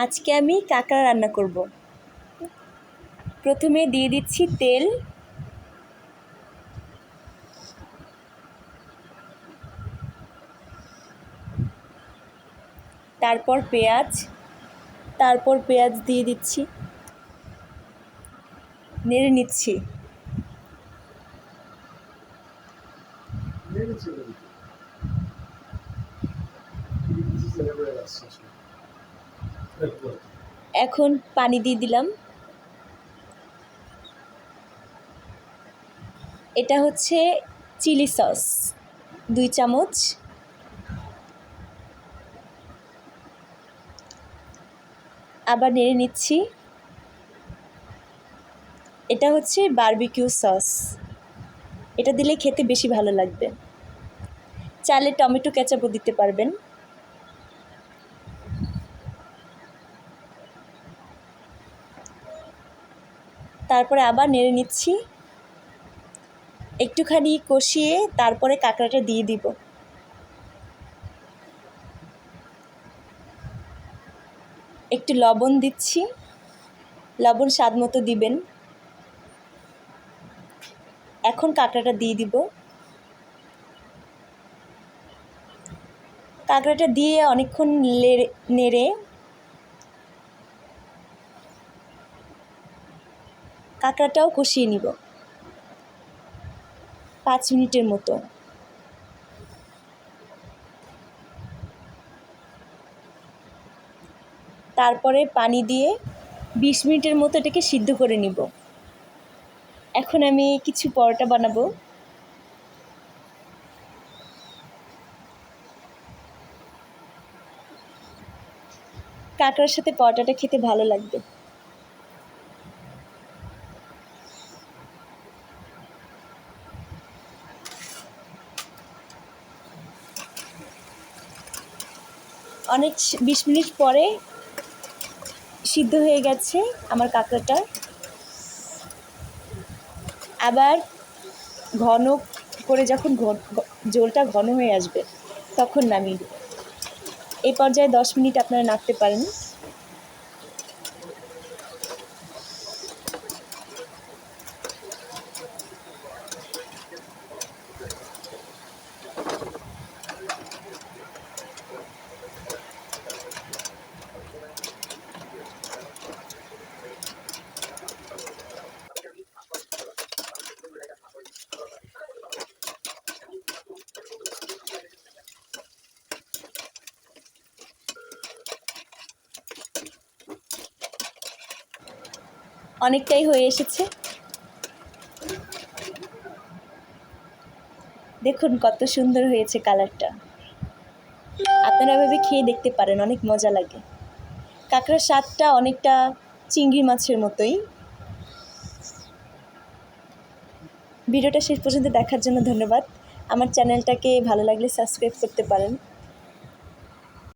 আজকে আমি কাঁকড়া রান্না করব। প্রথমে দিয়ে দিচ্ছি তেল, তারপর পেঁয়াজ দিয়ে দিচ্ছি, নেড়ে নিচ্ছি। এখন পানি দিয়ে দিলাম। এটা হচ্ছে চিলি সস 2 চামচ, আবার নেড়ে নিচ্ছি। এটা হচ্ছে বারবিকিউ সস, এটা দিলে খেতে বেশি ভালো লাগবে। চাইলে টমেটো কেচাপও দিতে পারবেন। তারপরে আবার নেড়ে নিচ্ছি। একটুখানি কষিয়ে তারপরে কাঁকড়াটা দিয়ে দিব। একটু লবণ দিচ্ছি, লবণ স্বাদ মতো দিবেন। এখন কাঁকড়াটা দিয়ে দিব। কাঁকড়াটা দিয়ে অনেকক্ষণ নেড়ে কাঁকড়াটাও কষিয়ে নিব 5 মিনিটের মতো। তারপরে পানি দিয়ে 20 মিনিটের মতো এটাকে সিদ্ধ করে নিব। এখন আমি কিছু পরোটা বানাবো। কাঁকড়ার সাথে পরোটাটা খেতে ভালো লাগবে। অনেক 20 মিনিট পরে সিদ্ধ হয়ে গেছে আমার কাঁকড়াটা। আবার ঘন করে যখন ঝোলটা ঘন হয়ে আসবে তখন নামিয়ে দেব। এই পর্যায়ে 10 মিনিট আপনারা নাড়তে পারেন। অনেকটাই হয়ে এসেছে, দেখুন কত সুন্দর হয়েছে কালারটা। আপনারা এভাবে খেয়ে দেখতে পারেন, অনেক মজা লাগে। কাঁকড়ার স্বাদটা অনেকটা চিংড়ি মাছের মতোই। ভিডিওটা শেষ পর্যন্ত দেখার জন্য ধন্যবাদ। আমার চ্যানেলটাকে ভালো লাগলে সাবস্ক্রাইব করতে পারেন।